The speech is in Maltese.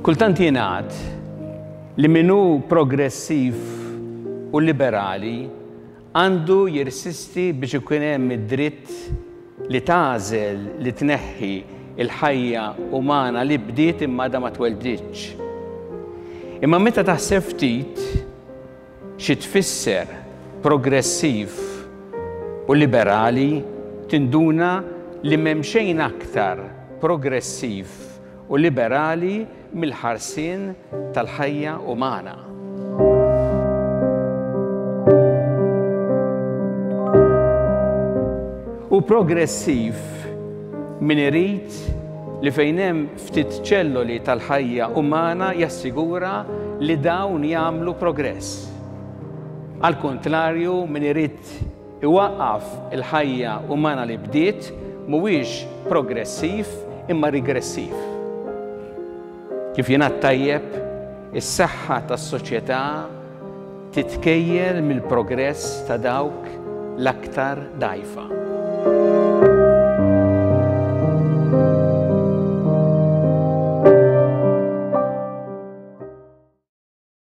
Kultant jingħad li min hu progressiv u liberali għandu jirsisti biex ikun hemm id-dritt li tagħżel li tneħħi il-ħajja umana li bdiet imma da ma tweldiċ. Imma meta taħseb ftit xi tfisser progressiv u liberali tinduna li m'hemm xejn aktar progressiv u liberali mill-ħarsien tal-ħajja umana. U progressiv min irid li fejn hemm ftit ċelloli tal-ħajja umana jassigura li dawn jagħmlu progress. Al kontrarju min irid iwaqqaf il-ħajja umana li bdiet mhuwiex progressiv imma regressiv. Kif jingħad tajjeb, is-saħħa tas-soċjetà titkejjel mill-progress ta' dawk l-aktar dgħajfa.